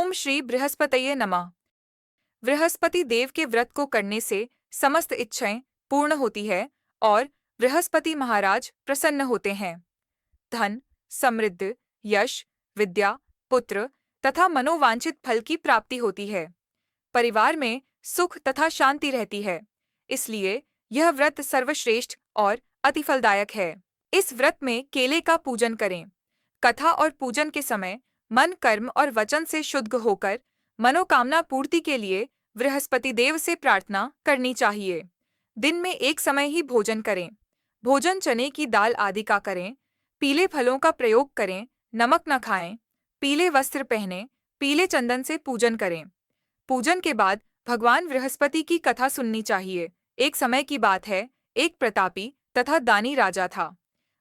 ओम श्री बृहस्पतये नमः। बृहस्पति देव के व्रत को करने से समस्त इच्छाएं पूर्ण होती है और बृहस्पति महाराज प्रसन्न होते हैं। धन, समृद्धि, यश, विद्या, पुत्र तथा मनोवांछित फल की प्राप्ति होती है। परिवार में सुख तथा शांति रहती है। इसलिए यह व्रत सर्वश्रेष्ठ और अति फलदायक है। इस व्रत में केले का पूजन करें। कथा और पूजन के समय मन, कर्म और वचन से शुद्ध होकर मनोकामना पूर्ति के लिए बृहस्पति देव से प्रार्थना करनी चाहिए। दिन में एक समय ही भोजन करें। भोजन चने की दाल आदि का करें। पीले फलों का प्रयोग करें। नमक न खाएं। पीले वस्त्र पहनें। पीले चंदन से पूजन करें। पूजन के बाद भगवान बृहस्पति की कथा सुननी चाहिए। एक समय की बात है, एक प्रतापी तथा दानी राजा था।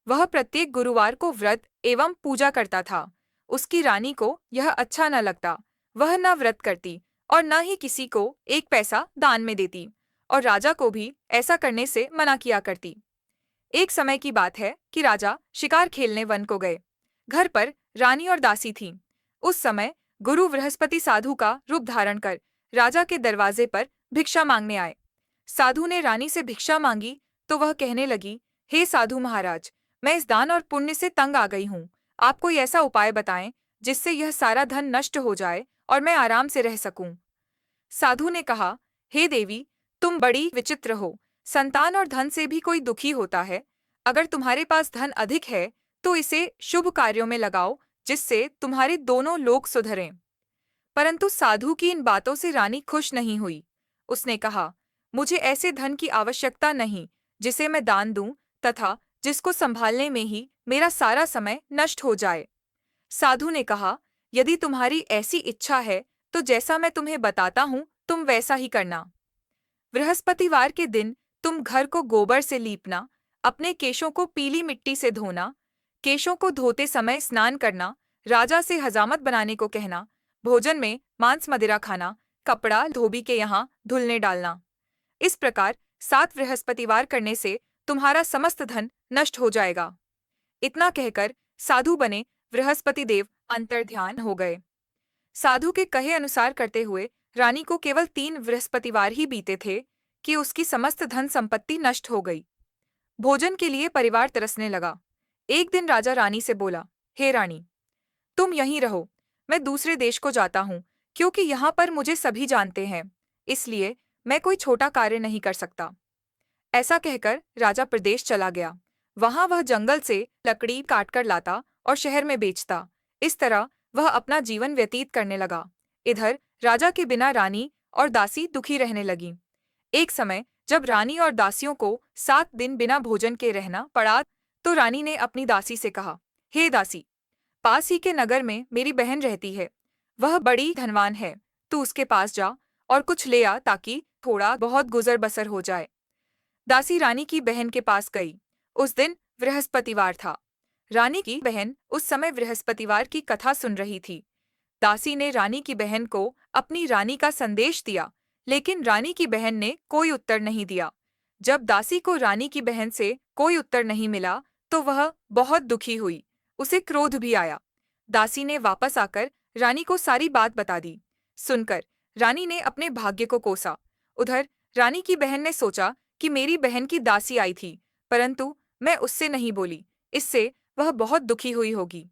वह प्रत्येक गुरुवार को व्रत एवं पूजा करता था। उसकी रानी को यह अच्छा न लगता। वह न व्रत करती और न ही किसी को एक पैसा दान में देती, और राजा को भी ऐसा करने से मना किया करती। एक समय की बात है कि राजा शिकार खेलने वन को गए। घर पर रानी और दासी थीं। उस समय गुरु बृहस्पति साधु का रूप धारण कर राजा के दरवाजे पर भिक्षा मांगने आए। साधु ने रानी से भिक्षा मांगी तो वह कहने लगी, हे साधु महाराज, मैं इस दान और पुण्य से तंग आ गई हूँ। आप कोई ऐसा उपाय बताएं जिससे यह सारा धन नष्ट हो जाए और मैं आराम से रह सकूं। साधु ने कहा, हे देवी, तुम बड़ी विचित्र हो। संतान और धन से भी कोई दुखी होता है। अगर तुम्हारे पास धन अधिक है तो इसे शुभ कार्यों में लगाओ, जिससे तुम्हारे दोनों लोक सुधरें। परंतु साधु की इन बातों से रानी खुश नहीं हुई। उसने कहा, मुझे ऐसे धन की आवश्यकता नहीं जिसे मैं दान दूं तथा जिसको संभालने में ही मेरा सारा समय नष्ट हो जाए। साधु ने कहा, यदि तुम्हारी ऐसी इच्छा है तो जैसा मैं तुम्हें बताता हूँ तुम वैसा ही करना। बृहस्पतिवार के दिन तुम घर को गोबर से लीपना, अपने केशों को पीली मिट्टी से धोना, केशों को धोते समय स्नान करना, राजा से हजामत बनाने को कहना, भोजन में मांस मदिरा खाना, कपड़ा धोबी के यहाँ धुलने डालना। इस प्रकार 7 बृहस्पतिवार करने से तुम्हारा समस्त धन नष्ट हो जाएगा। इतना कहकर साधु बने बृहस्पति देव अंतर्ध्यान हो गए। साधु के कहे अनुसार करते हुए रानी को केवल 3 बृहस्पतिवार ही बीते थे कि उसकी समस्त धन संपत्ति नष्ट हो गई। भोजन के लिए परिवार तरसने लगा। एक दिन राजा रानी से बोला, हे रानी, तुम यहीं रहो, मैं दूसरे देश को जाता हूँ, क्योंकि यहाँ पर मुझे सभी जानते हैं, इसलिए मैं कोई छोटा कार्य नहीं कर सकता। ऐसा कहकर राजा प्रदेश चला गया। वहां वह जंगल से लकड़ी काटकर लाता और शहर में बेचता। इस तरह वह अपना जीवन व्यतीत करने लगा। इधर राजा के बिना रानी और दासी दुखी रहने लगी। एक समय जब रानी और दासियों को 7 दिन बिना भोजन के रहना पड़ा तो रानी ने अपनी दासी से कहा, हे दासी, पास ही के नगर में मेरी बहन रहती है। वह बड़ी धनवान है। तू उसके पास जा और कुछ ले आ ताकि थोड़ा बहुत गुजर बसर हो जाए। दासी रानी की बहन के पास गई। उस दिन बृहस्पतिवार था। रानी की बहन उस समय बृहस्पतिवार की कथा सुन रही थी। दासी ने रानी की बहन को अपनी रानी का संदेश दिया, लेकिन रानी की बहन ने कोई उत्तर नहीं दिया। जब दासी को रानी की बहन से कोई उत्तर नहीं मिला तो वह बहुत दुखी हुई। उसे क्रोध भी आया। दासी ने वापस आकर रानी को सारी बात बता दी। सुनकर रानी ने अपने भाग्य को कोसा। उधर रानी की बहन ने सोचा कि मेरी बहन की दासी आई थी, परंतु मैं उससे नहीं बोली, इससे वह बहुत दुखी हुई होगी।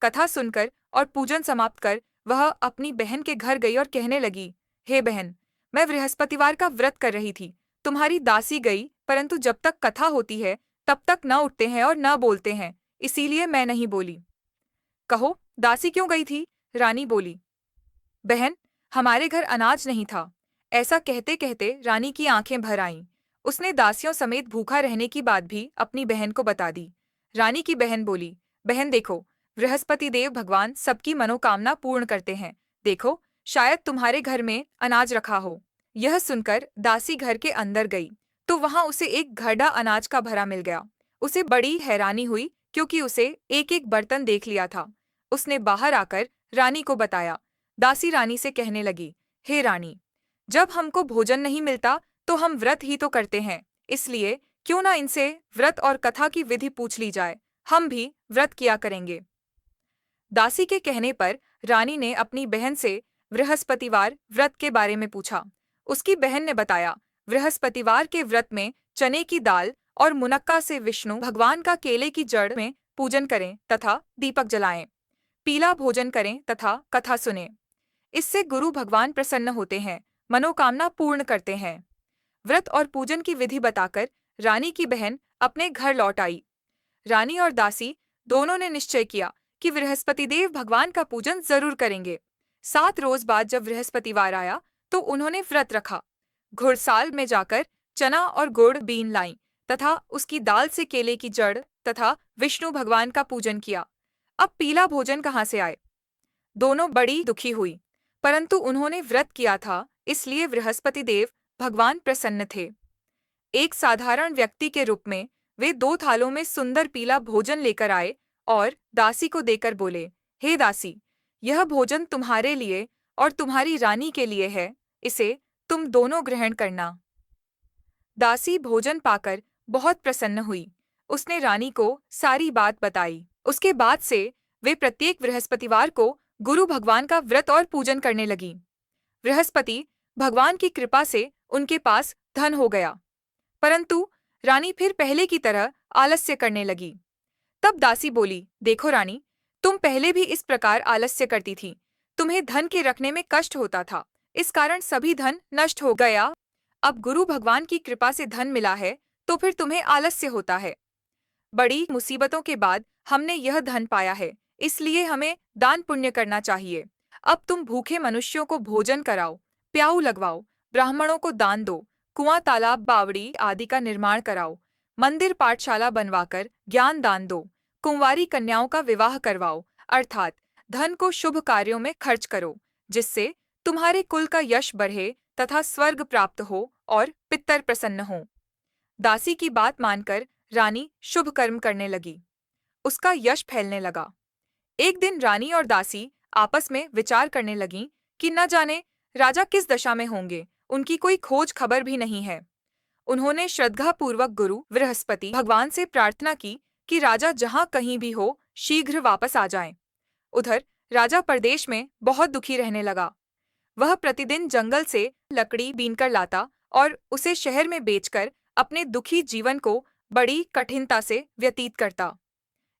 कथा सुनकर और पूजन समाप्त कर वह अपनी बहन के घर गई और कहने लगी, हे बहन, मैं बृहस्पतिवार का व्रत कर रही थी। तुम्हारी दासी गई, परंतु जब तक कथा होती है तब तक न उठते हैं और न बोलते हैं, इसीलिए मैं नहीं बोली। कहो, दासी क्यों गई थी? रानी बोली, बहन, हमारे घर अनाज नहीं था। ऐसा कहते कहते रानी की आंखें भर आईं। उसने दासियों समेत भूखा रहने की बात भी अपनी बहन को बता दी। रानी की बहन बोली, बहन देखो, बृहस्पति देव भगवान सबकी मनोकामना पूर्ण करते हैं। देखो, शायद तुम्हारे घर में अनाज रखा हो। यह सुनकर दासी घर के अंदर गई तो वहां उसे एक घड़ा अनाज का भरा मिल गया। उसे बड़ी हैरानी हुई क्योंकि उसे एक एक बर्तन देख लिया था। उसने बाहर आकर रानी को बताया। दासी रानी से कहने लगी, हे रानी, जब हमको भोजन नहीं मिलता तो हम व्रत ही तो करते हैं, इसलिए क्यों ना इनसे व्रत और कथा की विधि पूछ ली जाए, हम भी व्रत किया करेंगे। दासी के कहने पर रानी ने अपनी बहन से बृहस्पतिवार व्रत के बारे में पूछा। उसकी बहन ने बताया, बृहस्पतिवार के व्रत में चने की दाल और मुनक्का से विष्णु भगवान का केले की जड़ में पूजन करें तथा दीपक जलाएं, पीला भोजन करें तथा कथा सुनें। इससे गुरु भगवान प्रसन्न होते हैं, मनोकामना पूर्ण करते हैं। व्रत और पूजन की विधि बताकर रानी की बहन अपने घर लौट आई। रानी और दासी दोनों ने निश्चय किया कि बृहस्पति देव भगवान का पूजन जरूर करेंगे। 7 रोज बाद जब बृहस्पतिवार आया तो उन्होंने व्रत रखा। घुड़साल में जाकर चना और गुड़ बीन लाई तथा उसकी दाल से केले की जड़ तथा विष्णु भगवान का पूजन किया। अब पीला भोजन कहाँ से आए? दोनों बड़ी दुखी हुई, परंतु उन्होंने व्रत किया था, इसलिए बृहस्पति देव भगवान प्रसन्न थे। एक साधारण व्यक्ति के रूप में वे 2 थालों में सुंदर पीला भोजन लेकर आए और दासी को देकर बोले, हे दासी, यह भोजन तुम्हारे लिए और तुम्हारी रानी के लिए है, इसे तुम दोनों ग्रहण करना। दासी भोजन पाकर बहुत प्रसन्न हुई। उसने रानी को सारी बात बताई। उसके बाद से वे प्रत्येक बृहस्पतिवार को गुरु भगवान का व्रत और पूजन करने लगी। बृहस्पति भगवान की कृपा से उनके पास धन हो गया, परंतु रानी फिर पहले की तरह आलस्य करने लगी। तब दासी बोली, देखो रानी, तुम पहले भी इस प्रकार आलस्य करती थी। तुम्हें धन के रखने में कष्ट होता था, इस कारण सभी धन नष्ट हो गया। अब गुरु भगवान की कृपा से धन मिला है तो फिर तुम्हें आलस्य होता है। बड़ी मुसीबतों के बाद हमने यह धन पाया है, इसलिए हमें दान पुण्य करना चाहिए। अब तुम भूखे मनुष्यों को भोजन कराओ, प्याऊ लगवाओ, ब्राह्मणों को दान दो, कुआं तालाब बावड़ी आदि का निर्माण कराओ, मंदिर पाठशाला बनवाकर ज्ञान दान दो, कुंवारी कन्याओं का विवाह करवाओ, अर्थात धन को शुभ कार्यों में खर्च करो, जिससे तुम्हारे कुल का यश बढ़े तथा स्वर्ग प्राप्त हो और पितर प्रसन्न हो। दासी की बात मानकर रानी शुभ कर्म करने लगी। उसका यश फैलने लगा। एक दिन रानी और दासी आपस में विचार करने लगीं कि न जाने राजा किस दशा में होंगे, उनकी कोई खोज खबर भी नहीं है। उन्होंने श्रद्धापूर्वक गुरु बृहस्पति भगवान से प्रार्थना की कि राजा जहाँ कहीं भी हो शीघ्र वापस आ जाएं। उधर राजा परदेश में बहुत दुखी रहने लगा। वह प्रतिदिन जंगल से लकड़ी बीनकर लाता और उसे शहर में बेचकर अपने दुखी जीवन को बड़ी कठिनता से व्यतीत करता।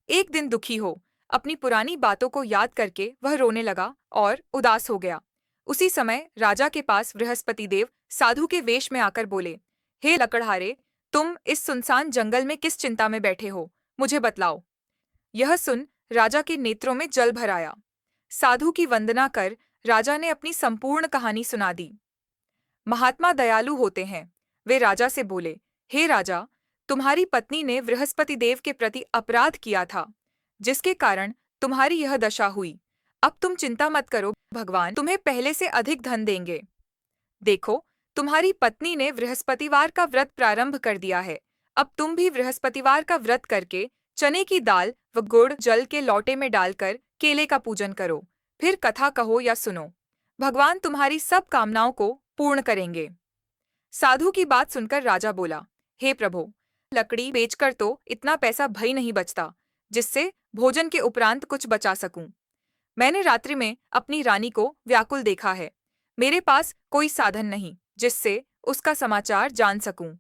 एक दिन दुखी हो अपनी पुरानी बातों को याद करके वह रोने लगा और उदास हो गया। उसी समय राजा के पास बृहस्पति देव साधु के वेश में आकर बोले, हे लकड़हारे, तुम इस सुनसान जंगल में किस चिंता में बैठे हो, मुझे बतलाओ। यह सुन राजा के नेत्रों में जल भर आया। साधु की वंदना कर राजा ने अपनी संपूर्ण कहानी सुना दी। महात्मा दयालु होते हैं। वे राजा से बोले, हे राजा, तुम्हारी पत्नी ने बृहस्पति देव के प्रति अपराध किया था, जिसके कारण तुम्हारी यह दशा हुई। अब तुम चिंता मत करो, भगवान तुम्हें पहले से अधिक धन देंगे। देखो, तुम्हारी पत्नी ने बृहस्पतिवार का व्रत प्रारंभ कर दिया है। अब तुम भी बृहस्पतिवार का व्रत करके चने की दाल व गुड़ जल के लोटे में डालकर केले का पूजन करो, फिर कथा कहो या सुनो। भगवान तुम्हारी सब कामनाओं को पूर्ण करेंगे। साधु की बात सुनकर राजा बोला, हे प्रभु, लकड़ी बेचकर तो इतना पैसा भई नहीं बचता जिससे भोजन के उपरांत कुछ बचा सकूं। मैंने रात्रि में अपनी रानी को व्याकुल देखा है। मेरे पास कोई साधन नहीं जिससे उसका समाचार जान सकूं।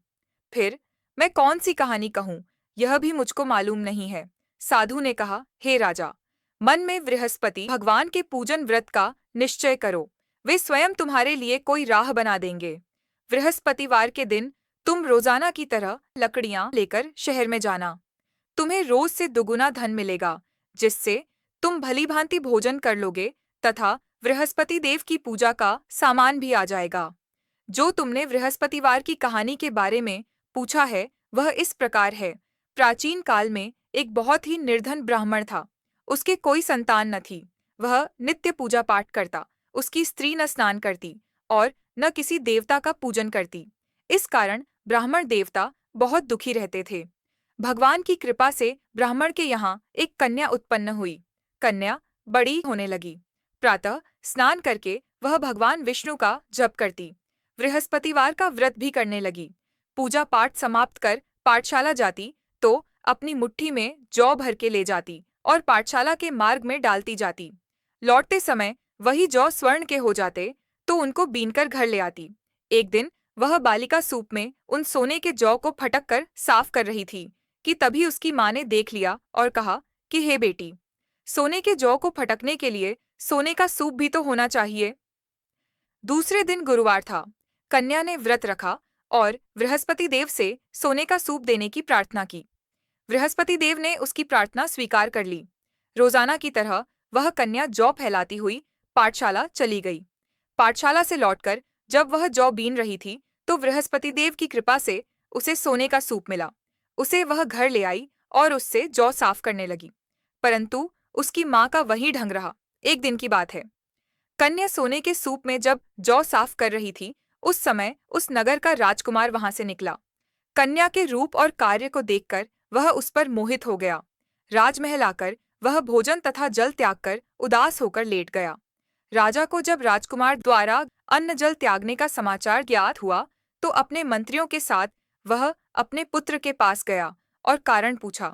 फिर मैं कौन सी कहानी कहूं, यह भी मुझको मालूम नहीं है। साधु ने कहा, हे राजा, मन में बृहस्पति भगवान के पूजन व्रत का निश्चय करो, वे स्वयं तुम्हारे लिए कोई राह बना देंगे। बृहस्पतिवार के दिन तुम रोजाना की तरह लकड़ियां लेकर शहर में जाना। तुम्हें रोज से दुगुना धन मिलेगा, जिससे तुम भली भांति भोजन कर लोगे तथा बृहस्पति देव की पूजा का सामान भी आ जाएगा। जो तुमने बृहस्पतिवार की कहानी के बारे में पूछा है वह इस प्रकार है। प्राचीन काल में एक बहुत ही निर्धन ब्राह्मण था। उसके कोई संतान न थी। वह नित्य पूजा पाठ करता। उसकी स्त्री न स्नान करती और न किसी देवता का पूजन करती। इस कारण ब्राह्मण देवता बहुत दुखी रहते थे। भगवान की कृपा से ब्राह्मण के यहाँ एक कन्या उत्पन्न हुई। कन्या बड़ी होने लगी। प्रातः स्नान करके वह भगवान विष्णु का जप करती। बृहस्पतिवार का व्रत भी करने लगी। पूजा पाठ समाप्त कर पाठशाला जाती तो अपनी मुट्ठी में जौ भर के ले जाती और पाठशाला के मार्ग में डालती जाती। लौटते समय वही जौ स्वर्ण के हो जाते तो उनको बीनकर घर ले आती। एक दिन वह बालिका सूप में उन सोने के जौ को फटक कर साफ कर रही थी कि तभी उसकी माँ ने देख लिया और कहा कि हे बेटी, सोने के जौ को फटकने के लिए सोने का सूप भी तो होना चाहिए। दूसरे दिन गुरुवार था। कन्या ने व्रत रखा और बृहस्पति देव से सोने का सूप देने की प्रार्थना की। बृहस्पति देव ने उसकी प्रार्थना स्वीकार कर ली। रोजाना की तरह वह कन्या जौ फैलाती हुई पाठशाला चली गई। पाठशाला से लौटकर जब वह जौ बीन रही थी तो बृहस्पति देव की कृपा से उसे सोने का सूप मिला। उसे वह घर ले आई और उससे जौ साफ करने लगी, परंतु उसकी माँ का वही ढंग रहा। एक दिन की बात है। कन्या सोने के सूप में जब जौ साफ कर रही थी, उस समय उस नगर का राजकुमार वहां से निकला। कन्या के रूप और कार्य को देखकर वह उस पर मोहित हो गया। राजमहल आकर वह भोजन तथा जल त्याग कर उदास होकर लेट गया। राजा को जब राजकुमार द्वारा अन्न जल त्यागने का समाचार ज्ञात हुआ तो अपने मंत्रियों के साथ वह अपने पुत्र के पास गया और कारण पूछा।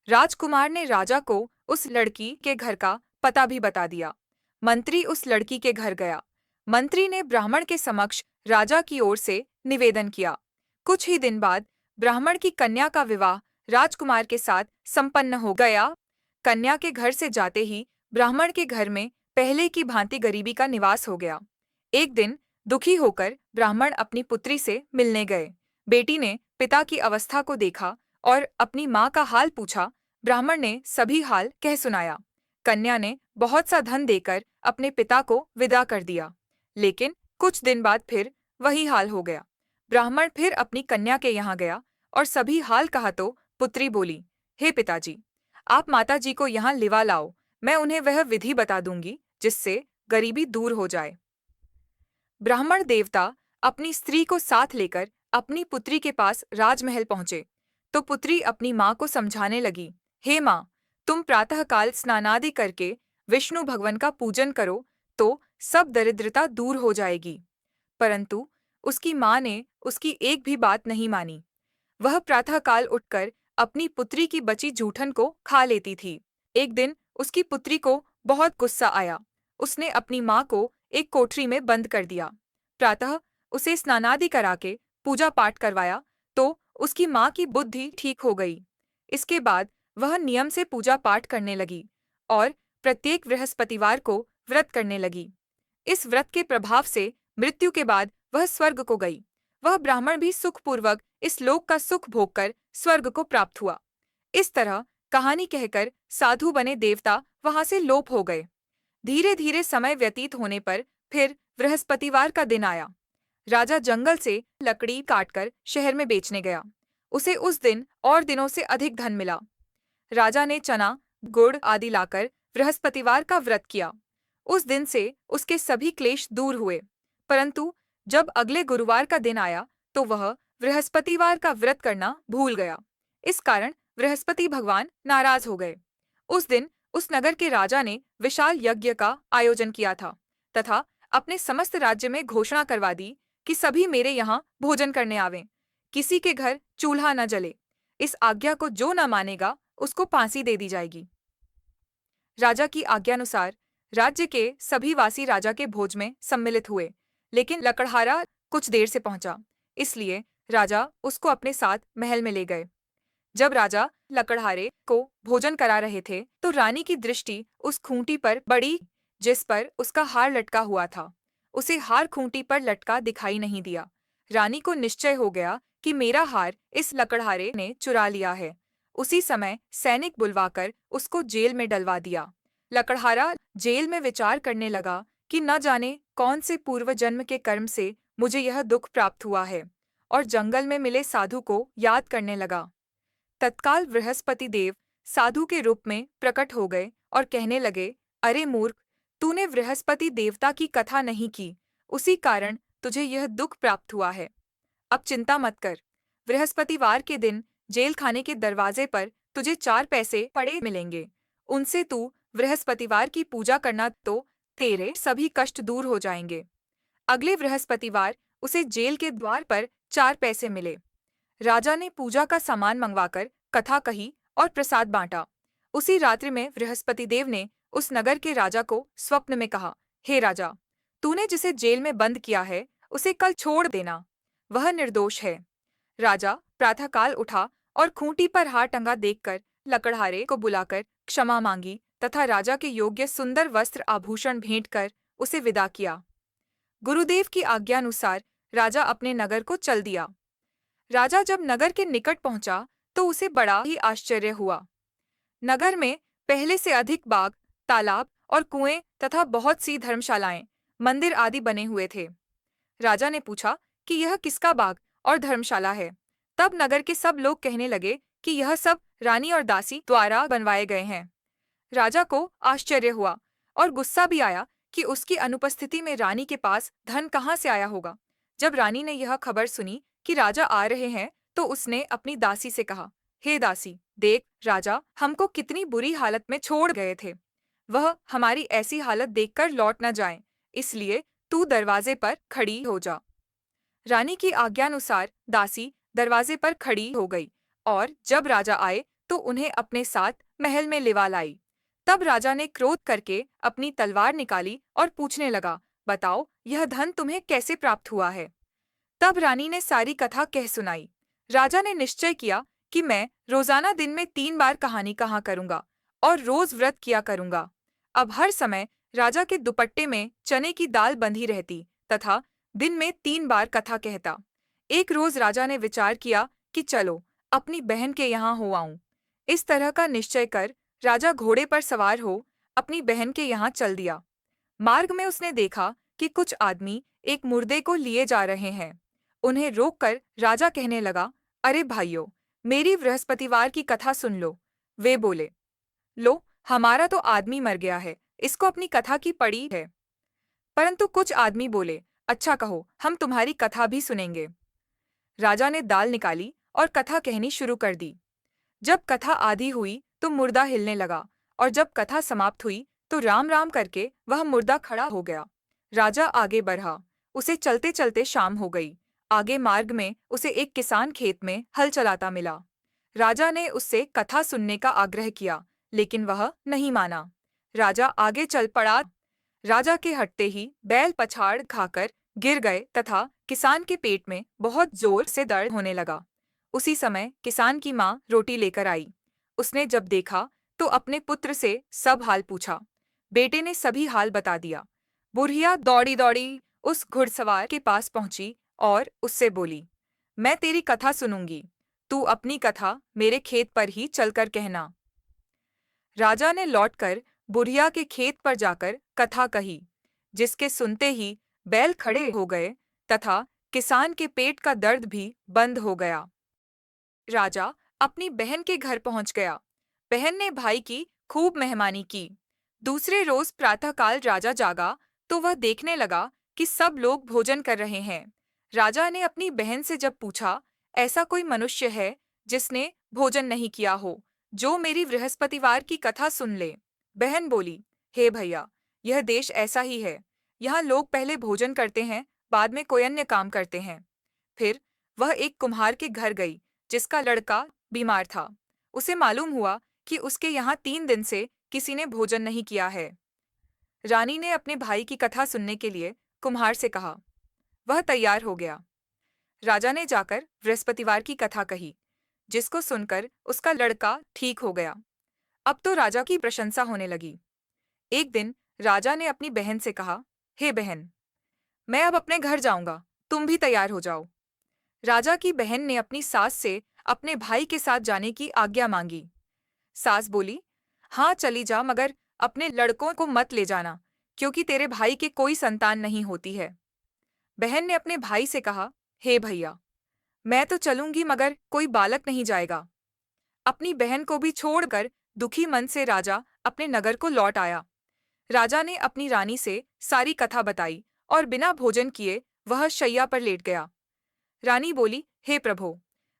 राजकुमार ने राजा को उस लड़की के घर का पता भी बता दिया। मंत्री उस लड़की के घर गया। मंत्री ने ब्राह्मण के समक्ष राजा की ओर से निवेदन किया। कुछ ही दिन बाद ब्राह्मण की कन्या का विवाह राजकुमार के साथ संपन्न हो गया। कन्या के घर से जाते ही ब्राह्मण के घर में पहले की भांति गरीबी का निवास हो गया। एक दिन दुखी होकर ब्राह्मण अपनी पुत्री से मिलने गए। बेटी ने पिता की अवस्था को देखा और अपनी माँ का हाल पूछा। ब्राह्मण ने सभी हाल कह सुनाया। कन्या ने बहुत सा धन देकर अपने पिता को विदा कर दिया, लेकिन कुछ दिन बाद फिर वही हाल हो गया। ब्राह्मण फिर अपनी कन्या के यहाँ गया और सभी हाल कहा तो पुत्री बोली, हे पिताजी, आप माताजी को यहाँ लिवा लाओ, मैं उन्हें वह विधि बता दूंगी जिससे गरीबी दूर हो जाए। ब्राह्मण देवता अपनी स्त्री को साथ लेकर अपनी पुत्री के पास राजमहल पहुंचे तो पुत्री अपनी माँ को समझाने लगी, हे माँ, तुम प्रातःकाल स्नानादि करके विष्णु भगवान का पूजन करो तो सब दरिद्रता दूर हो जाएगी। परंतु उसकी माँ ने उसकी एक भी बात नहीं मानी। वह प्रातःकाल उठकर अपनी पुत्री की बची जूठन को खा लेती थी। एक दिन उसकी पुत्री को बहुत गुस्सा आया। उसने अपनी माँ को एक कोठरी में बंद कर दिया। प्रातः उसे स्नानादि करा के पूजा पाठ करवाया तो उसकी माँ की बुद्धि ठीक हो गई। इसके बाद वह नियम से पूजा पाठ करने लगी और प्रत्येक बृहस्पतिवार को व्रत करने लगी। इस व्रत के प्रभाव से मृत्यु के बाद वह स्वर्ग को गई। वह ब्राह्मण भी सुखपूर्वक इस लोक का सुख भोगकर स्वर्ग को प्राप्त हुआ। इस तरह कहानी कहकर साधु बने देवता वहां से लोप हो गए। धीरे धीरे समय व्यतीत होने पर फिर बृहस्पतिवार का दिन आया। राजा जंगल से लकड़ी काटकर शहर में बेचने गया। उसे उस दिन और दिनों से अधिक धन मिला। राजा ने चना, गुड़ आदि लाकर बृहस्पतिवार का व्रत किया। उस दिन से उसके सभी क्लेश दूर हुए। परंतु जब अगले गुरुवार का दिन आया तो वह बृहस्पतिवार का व्रत करना भूल गया। इस कारण बृहस्पति भगवान नाराज हो गए। उस दिन उस नगर के राजा ने विशाल यज्ञ का आयोजन किया था तथा अपने समस्त राज्य में घोषणा करवा दी कि सभी मेरे यहाँ भोजन करने आवें, किसी के घर चूल्हा न जले। इस आज्ञा को जो न मानेगा उसको फांसी दे दी जाएगी। राजा की आज्ञानुसार राज्य के सभी वासी राजा के भोज में सम्मिलित हुए, लेकिन लकड़हारा कुछ देर से पहुंचा, इसलिए राजा उसको अपने साथ महल में ले गए। जब राजा लकड़हारे को भोजन करा रहे थे तो रानी की दृष्टि उस खूंटी पर पड़ी जिस पर उसका हार लटका हुआ था। उसे हार खूंटी पर लटका दिखाई नहीं दिया। रानी को निश्चय हो गया कि मेरा हार इस लकड़हारे ने चुरा लिया है। उसी समय सैनिक बुलवाकर उसको जेल में डलवा दिया। लकड़हारा जेल में विचार करने लगा कि न जाने कौन से पूर्व जन्म के कर्म से मुझे यह दुख प्राप्त हुआ है, और जंगल में मिले साधु को याद करने लगा। तत्काल बृहस्पति देव साधु के रूप में प्रकट हो गए और कहने लगे, अरे मूर्ख, तूने बृहस्पति देवता की कथा नहीं की, उसी कारण तुझे यह दुख प्राप्त हुआ है। अब चिंता मत कर, बृहस्पतिवार के दिन जेल खाने के दरवाजे पर तुझे 4 पैसे पड़े मिलेंगे। उनसे तू बृहस्पतिवार की पूजा करना तो तेरे सभी कष्ट दूर हो जाएंगे। अगले बृहस्पतिवार उसे जेल के द्वार पर 4 पैसे मिले। राजा ने पूजा का सामान मंगवाकर कथा कही और प्रसाद बांटा। उसी रात्रि में बृहस्पति देव ने उस नगर के राजा को स्वप्न में कहा, हे राजा, तूने जिसे जेल में बंद किया है उसे कल छोड़ देना, वह निर्दोष है। राजा प्रातःकाल उठा और खूंटी पर हार टंगा देखकर लकड़हारे को बुलाकर क्षमा मांगी तथा राजा के योग्य सुंदर वस्त्र आभूषण भेंट कर उसे विदा किया। गुरुदेव की आज्ञानुसार राजा अपने नगर को चल दिया। राजा जब नगर के निकट पहुंचा तो उसे बड़ा ही आश्चर्य हुआ। नगर में पहले से अधिक बाग, तालाब और कुएं तथा बहुत सी धर्मशालाएं, मंदिर आदि बने हुए थे। राजा ने पूछा कि यह किसका बाग और धर्मशाला है। तब नगर के सब लोग कहने लगे कि यह सब रानी और दासी द्वारा बनवाए गए हैं। राजा को आश्चर्य हुआ और गुस्सा भी आया कि उसकी अनुपस्थिति में रानी के पास धन कहाँ से आया होगा। जब रानी ने यह खबर सुनी कि राजा आ रहे हैं तो उसने अपनी दासी से कहा, हे दासी, देख राजा हमको कितनी बुरी हालत में छोड़ गए थे। वह हमारी ऐसी हालत देखकर लौट न जाएं, इसलिए तू दरवाजे पर खड़ी हो जा। रानी की आज्ञानुसार दासी दरवाजे पर खड़ी हो गई और जब राजा आए तो उन्हें अपने साथ महल में लिवा लाई। तब राजा ने क्रोध करके अपनी तलवार निकाली और पूछने लगा, बताओ यह धन तुम्हें कैसे प्राप्त हुआ है। तब रानी ने सारी कथा कह सुनाई। राजा ने निश्चय किया कि मैं रोजाना दिन में 3 बार कहानी कहा करूंगा और रोज व्रत किया करूंगा। अब हर समय राजा के दुपट्टे में चने की दाल बंधी रहती तथा दिन में 3 बार कथा कहता। एक रोज राजा ने विचार किया कि चलो अपनी बहन के यहाँ हो आऊं। इस तरह का निश्चय कर राजा घोड़े पर सवार हो अपनी बहन के यहाँ चल दिया। मार्ग में उसने देखा कि कुछ आदमी एक मुर्दे को लिए जा रहे हैं। उन्हें रोककर राजा कहने लगा, अरे भाइयों, मेरी बृहस्पतिवार की कथा सुन लो। वे बोले, लो हमारा तो आदमी मर गया है, इसको अपनी कथा की पड़ी है। परंतु कुछ आदमी बोले, अच्छा कहो, हम तुम्हारी कथा भी सुनेंगे। राजा ने दाल निकाली और कथा कहनी शुरू कर दी। जब कथा आधी हुई तो मुर्दा हिलने लगा और जब कथा समाप्त हुई तो राम राम करके वह मुर्दा खड़ा हो गया। राजा आगे बढ़ा। उसे चलते चलते शाम हो गई। आगे मार्ग में उसे एक किसान खेत में हल चलाता मिला। राजा ने उससे कथा सुनने का आग्रह किया, लेकिन वह नहीं माना। राजा आगे चल पड़ा। राजा के हटते ही बैल पछाड़ खाकर गिर गए तथा किसान के पेट में बहुत जोर से दर्द होने लगा। उसी समय किसान की माँ रोटी लेकर आई। उसने जब देखा तो अपने पुत्र से सब हाल पूछा। बेटे ने सभी हाल बता दिया। बुढ़िया दौड़ी दौड़ी उस घुड़सवार के पास पहुंची और उससे बोली, मैं तेरी कथा सुनूंगी, तू अपनी कथा मेरे खेत पर ही चलकर कहना। राजा ने लौटकर बुढ़िया के खेत पर जाकर कथा कही, जिसके सुनते ही बैल खड़े हो गए तथा किसान के पेट का दर्द भी बंद हो गया। राजा अपनी बहन के घर पहुंच गया। बहन ने भाई की खूब मेहमानी की। दूसरे रोज प्रातःकाल राजा जागा तो वह देखने लगा कि सब लोग भोजन कर रहे हैं। राजा ने अपनी बहन से जब पूछा, ऐसा कोई मनुष्य है जिसने भोजन नहीं किया हो, जो मेरी बृहस्पतिवार की कथा सुन ले। बहन बोली, हे भैया, यह देश ऐसा ही है। यहाँ लोग पहले भोजन करते हैं, बाद में कोई अन्य काम करते हैं। फिर वह एक कुम्हार के घर गई जिसका लड़का बीमार था। उसे मालूम हुआ कि उसके यहाँ 3 दिन से किसी ने भोजन नहीं किया है। रानी ने अपने भाई की कथा सुनने के लिए कुम्हार से कहा। वह तैयार हो गया। राजा ने जाकर बृहस्पतिवार की कथा कही, जिसको सुनकर उसका लड़का ठीक हो गया। अब तो राजा की प्रशंसा होने लगी। एक दिन राजा ने अपनी बहन से कहा, हे बहन, मैं अब अपने घर जाऊंगा, तुम भी तैयार हो जाओ। राजा की बहन ने अपनी सास से अपने भाई के साथ जाने की आज्ञा मांगी। सास बोली, हाँ चली जा, मगर अपने लड़कों को मत ले जाना, क्योंकि तेरे भाई के कोई संतान नहीं होती है। बहन ने अपने भाई से कहा, हे भैया, मैं तो चलूंगी मगर कोई बालक नहीं जाएगा। अपनी बहन को भी छोड़कर दुखी मन से राजा अपने नगर को लौट आया। राजा ने अपनी रानी से सारी कथा बताई और बिना भोजन किए वह शैया पर लेट गया। रानी बोली, हे प्रभु,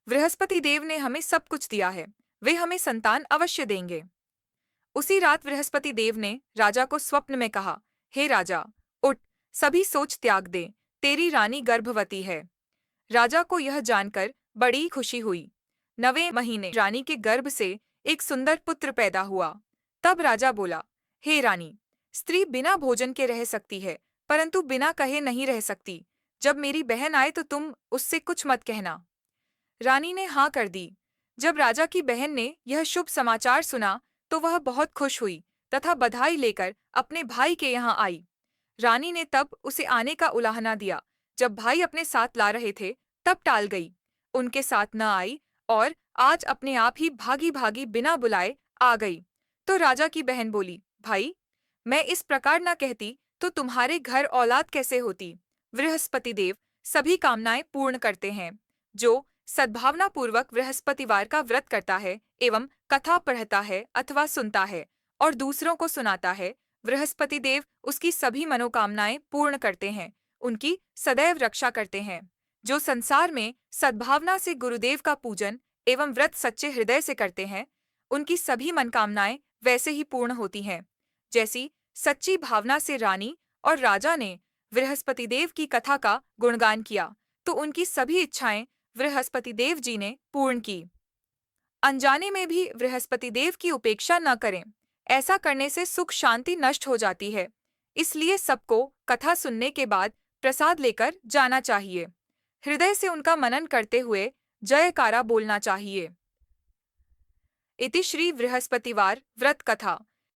बृहस्पति देव ने हमें सब कुछ दिया है, वे हमें संतान अवश्य देंगे। उसी रात बृहस्पति देव ने राजा को स्वप्न में कहा, हे राजा, उठ, सभी सोच त्याग दे, तेरी रानी गर्भवती है। राजा को यह जानकर बड़ी खुशी हुई। 9वें महीने रानी के गर्भ से एक सुंदर पुत्र पैदा हुआ। तब राजा बोला, हे रानी, स्त्री बिना भोजन के रह सकती है, परंतु बिना कहे नहीं रह सकती। जब मेरी बहन आए तो तुम उससे कुछ मत कहना। रानी ने हाँ कर दी। जब राजा की बहन ने यह शुभ समाचार सुना तो वह बहुत खुश हुई तथा बधाई लेकर अपने भाई के यहाँ आई। रानी ने तब उसे आने का उलाहना दिया। जब भाई अपने साथ ला रहे थे तब टाल गई, उनके साथ न आई और आज अपने आप ही भागी भागी बिना बुलाए आ गई। तो राजा की बहन बोली, भाई, मैं इस प्रकार न कहती तो तुम्हारे घर औलाद कैसे होती। बृहस्पति देव सभी कामनाएं पूर्ण करते हैं। जो सद्भावना पूर्वक बृहस्पतिवार का व्रत करता है एवं कथा पढ़ता है अथवा सुनता है और दूसरों को सुनाता है, बृहस्पति देव उसकी सभी मनोकामनाएं पूर्ण करते हैं, उनकी सदैव रक्षा करते हैं। जो संसार में सद्भावना से गुरुदेव का पूजन एवं व्रत सच्चे हृदय से करते हैं, उनकी सभी मनकामनाएं वैसे ही पूर्ण होती हैं। जैसी सच्ची भावना से रानी और राजा ने बृहस्पति देव की कथा का गुणगान किया तो उनकी सभी इच्छाएं बृहस्पति देव जी ने पूर्ण की। अनजाने में भी बृहस्पति देव की उपेक्षा न करें, ऐसा करने से सुख शांति नष्ट हो जाती है। इसलिए सबको कथा सुनने के बाद प्रसाद लेकर जाना चाहिए। हृदय से उनका मनन करते हुए जयकारा बोलना चाहिए। इति श्री बृहस्पतिवार व्रत कथा।